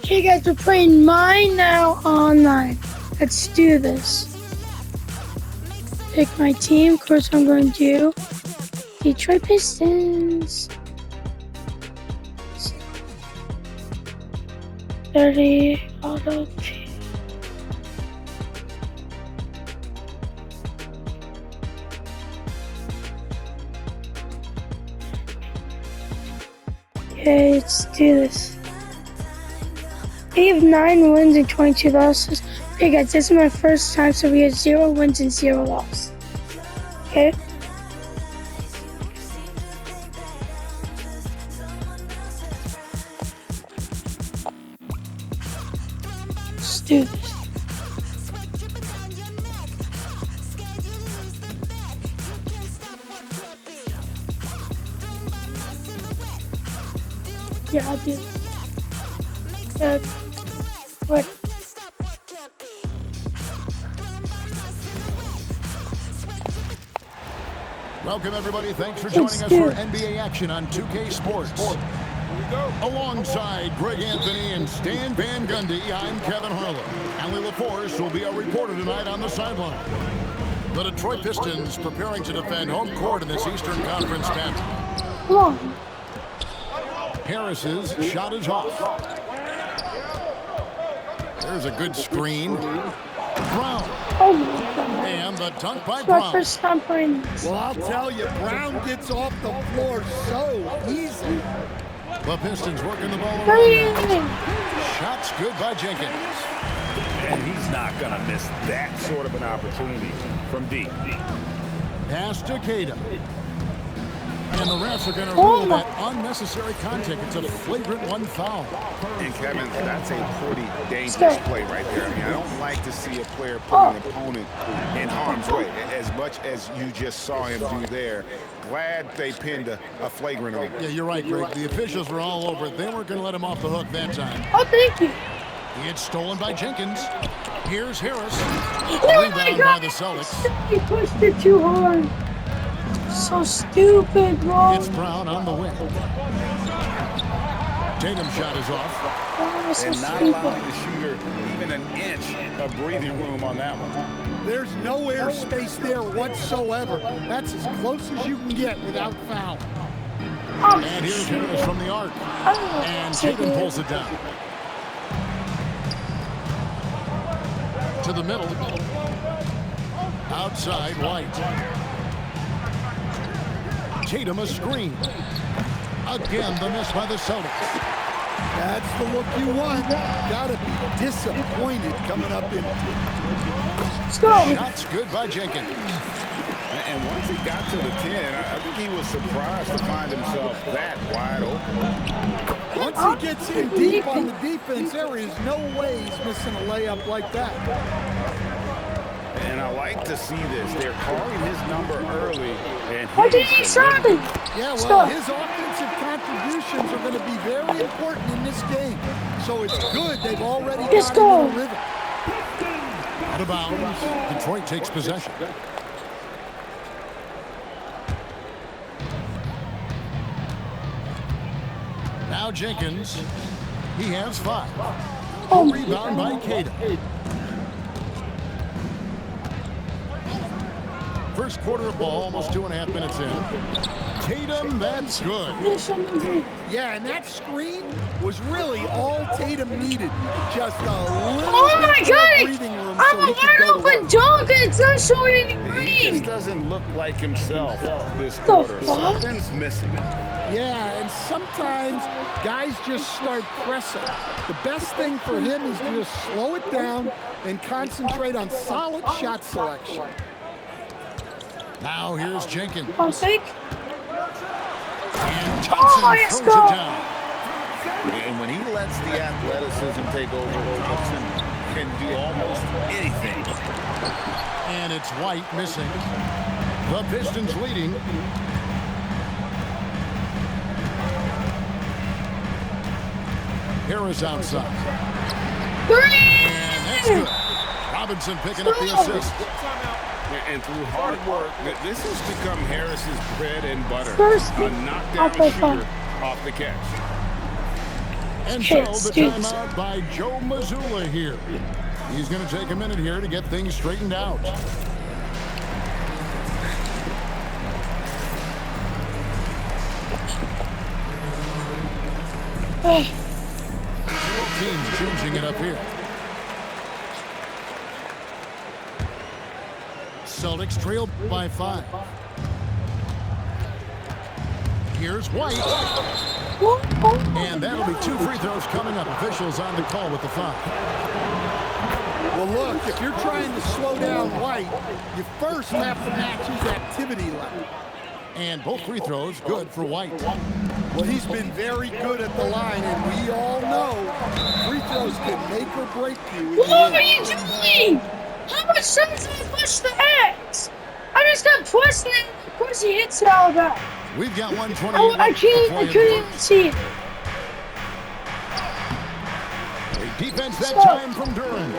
Okay, guys, we're playing Mine Now Online. Let's do this. Pick my team. Of course, I'm going to do Detroit Pistons. 30 auto. Okay, let's do this. We have 9 wins and 22 losses. Okay, guys, this is my first time, so we have 0 wins and 0 losses. Okay. Let's do this. Yeah, I'll do this. What? Welcome, everybody. Thanks for joining us for NBA action on 2K Sports. Alongside Greg Anthony and Stan Van Gundy, I'm Kevin Harlan. Allie LaForce will be our reporter tonight on the sideline. The Detroit Pistons preparing to defend home court in this Eastern Conference battle. Harris's shot is off. There's a good screen. Brown. Oh my God. And the dunk by It's Brown. my first time playing this. Well, I'll tell you, Brown gets off the floor so easy. The Pistons working the ball around. Hurry! Shots good by Jenkins. And he's not going to miss that sort of an opportunity from deep. Pass to Tatum. And the refs are going to rule that unnecessary contact. It's a flagrant 1 foul. And Kevin, that's a pretty dangerous play right there. I mean, I don't like to see a player put an opponent in harm's way, as much as you just saw him do there. Glad they pinned a flagrant on him. Yeah, you're right, Greg. The officials were all over it. They weren't going to let him off the hook that time. Oh, thank you. He gets stolen by Jenkins. Here's Harris. Oh my Rebound God. by the Celtics. He pushed it too hard. So stupid, bro. It's Brown on the wing. Tatum's shot is off. Oh, so And not stupid. allowing the shooter even an inch of breathing room on that one. There's no air space there whatsoever. That's as close as you can get without foul. Oh, And here's Harris from the arc. oh, And so Tatum good. pulls it down. To the middle. Outside, White. Tatum a screen. Again, the miss by the Celtics. That's the look you want. Gotta be disappointed coming up in. Let's go. Shots good by Jenkins. And once he got to the 10, I think he was surprised to find himself that wide open. Once he gets in deep on the defense, there is no way he's missing a layup like that. And I like to see this. They're calling his number early. And What did he say? Yeah, Let's well, go. his offensive contributions are going to be very important in this game. So it's good they've already Let's got him go. in a rhythm. Out of bounds. Detroit takes possession. Now Jenkins. He has 5. Oh, Rebound by Tatum. First quarter of ball, almost 2.5 minutes in. Tatum, that's good. Yeah, and that screen was really all Tatum needed. Just a little Oh my bit God! of breathing room I'm so a he could wide go to open work. dunk and it's not showing any He just green. doesn't look like himself this The quarter. fuck? Something's missing. Yeah, and sometimes guys just start pressing. The best thing for him is to just slow it down and concentrate on solid shot selection. Now here's Jenkins. I'll take. And Thompson let's throws go. it down. And when he lets the athleticism take over, Thompson can do almost anything. And it's White missing. The Pistons leading. Harris outside. 3! And that's good. Robinson picking up the assist. And through hard work, this has become Harris's bread and butter. First, A knockdown I'll play shooter fun. off the catch. And Shit, so the dudes. timeout by Joe Mazzulla here. He's going to take a minute here to get things straightened out. Oh, Teams changing it up here. Celtics trail by 5. Here's White. And that'll be 2 free throws coming up. Officials on the call with the foul. Well, look, if you're trying to slow down White, you first have to match his activity level. And both free throws good for White. Well, he's been very good at the line, and we all know free throws can make or break you. what are you doing? How much times did I push the X? I just got pressing it. Of course, he hits it all back. We've got 128. I couldn't even see it. A defense that time from Duran.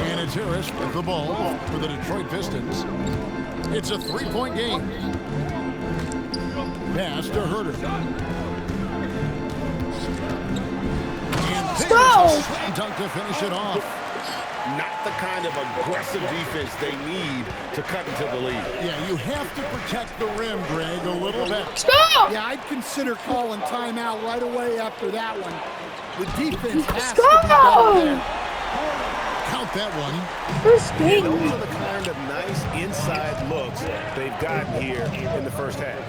And it's Harris with the ball for the Detroit Pistons. It's a 3-point game. Pass to Herter. And there's a slam dunk to finish it off. Not the kind of aggressive defense they need to cut into the lead. Yeah, you have to protect the rim, Greg, a little bit. Stop! Yeah, I'd consider calling timeout right away after that one. The defense has to Stop! be better there. Count that one. First And game. those are the kind of nice inside looks they've gotten here in the first half.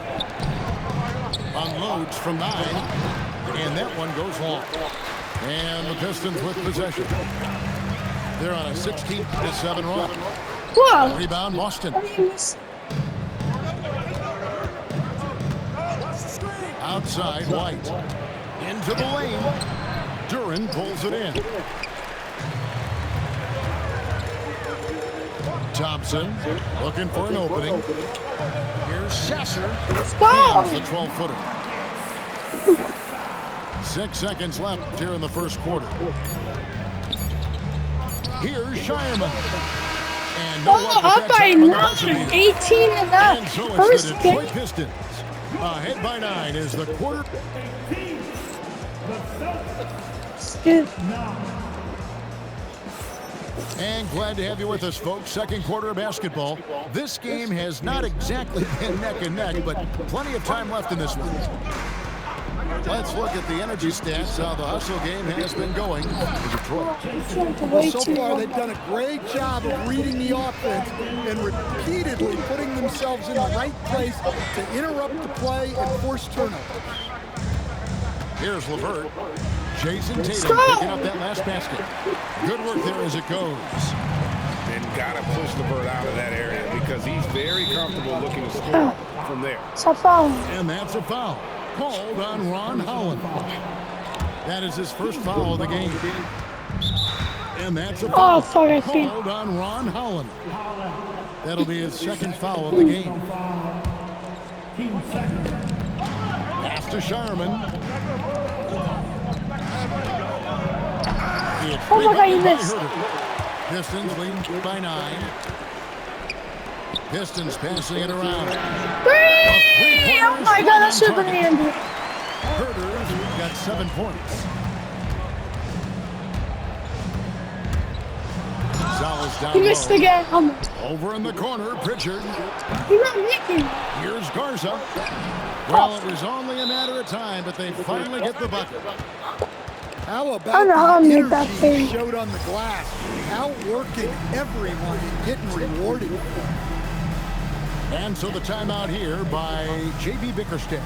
Unloads from 9. And that one goes long. And the Pistons with possession. They're on a 16-7 run. Whoa! Rebound, Boston. How do you miss? Outside, White. Into the lane. Duran pulls it in. Thompson looking for an opening. Here's Sasser. Go! The 12-footer. 6 seconds left here in the first quarter. Here's Shireman. And no luck with Up that by time on the 9. buzzer beater. 18 and up. And so it's First the game. Detroit Pistons. Ahead by 9 is the quarter. Dude. And glad to have you with us, folks. Second quarter of basketball. This game has not exactly been neck and neck, but plenty of time left in this one. Let's look at the energy stats, how the hustle game has been going for Detroit. Well, so far they've done a great job of reading the offense and repeatedly putting themselves in the right place to interrupt the play and force turnovers. Here's LeVert. Jason Tatum Stop! picking up that last basket. Good work there as it goes. And got to push LeVert out of that area because he's very comfortable looking to score from there. Stop fouling. And that's a foul called on Ron Holland. That is his first foul of the game. And that's a foul Oh, fuck, I feel. called on Ron Holland. That'll be his second foul of the game. Pass to Shireman. Oh my God, you missed. Pistons leading by 9. Pistons passing it around. 3! Oh my God, that should have been handed. Herter's got 7 points. Gonzalez down He missed low. again. Over in the corner, Pritchard. You're not making. Here's Garza. Well, it was only a matter of time, but they finally get the bucket. How I don't know how about to the make that energy thing. he showed on the glass, outworking everyone and getting rewarded. And so the timeout here by J.B. Bickerstaff.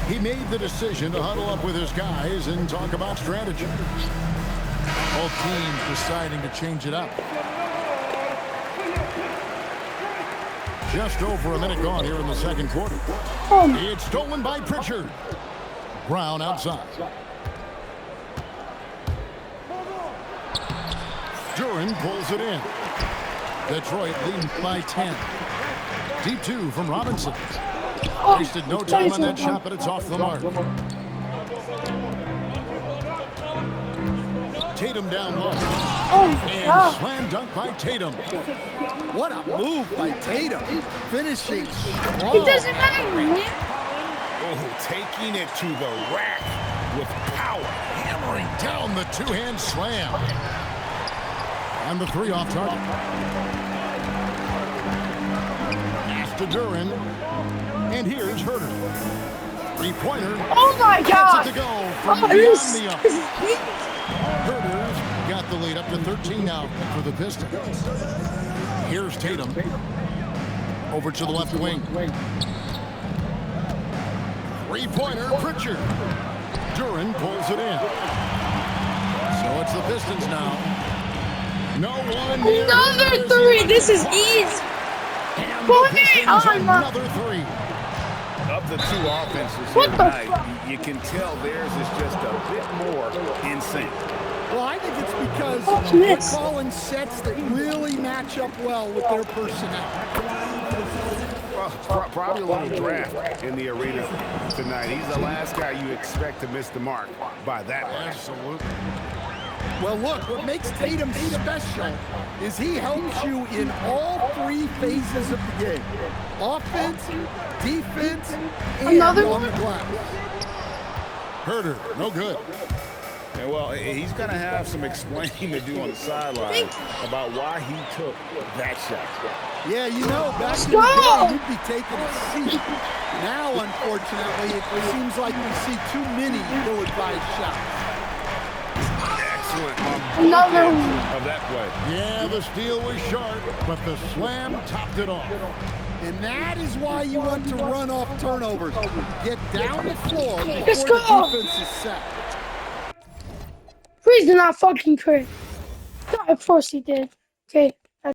He made the decision to huddle up with his guys and talk about strategy. Both teams deciding to change it up. Just over a minute gone here in the second quarter. It's stolen by Pritchard. Brown outside. Duran pulls it in. Detroit leading by 10. Deep 2 from Robinson. Wasted no time on that shot, but it's off the mark. Tatum down low. And slam dunk by Tatum. What a move by Tatum. Finishing strong. It doesn't matter, man. Oh, taking it to the rack with power. hammering down the two-hand slam. And the three off target. Pass to Duran. And here's Herter. Three-pointer. Oh my God! Gets it to go from Oh, beyond this the arc. is Herter's got the lead up to 13 now for the Pistons. Here's Tatum. Over to the left wing. Three-pointer, Pritchard. Duran pulls it in. So it's the Pistons now. No one near. another three. This is easy. And Boy, the Pistons oh my- another three. Of the two offenses here What the tonight, fuck? you can tell theirs is just a bit more in sync. Well, I think it's because Oh, they're miss. calling sets that really match up well with their personnel. Well, probably a little draft in the arena tonight. He's the last guy you expect to miss the mark by that much. Absolutely. Well, look, what makes Tatum special is he helps you in all three phases of the game. Offense, defense, and Another on one? the glass. Herter, no good. Yeah, well, he's going to have some explaining to do on the sideline about why he took that shot. Yeah, you know, back in the go! day, you'd be taking a seat. Now, unfortunately, it seems like we see too many ill-advised shots. Excellent Another both one. ends of that play. Yeah, the steal was sharp, but the slam topped it off. And that is why you want to run off turnovers. Get down the floor Let's before go! the defense is set. Please do not fucking crit. God, of course he did. Okay.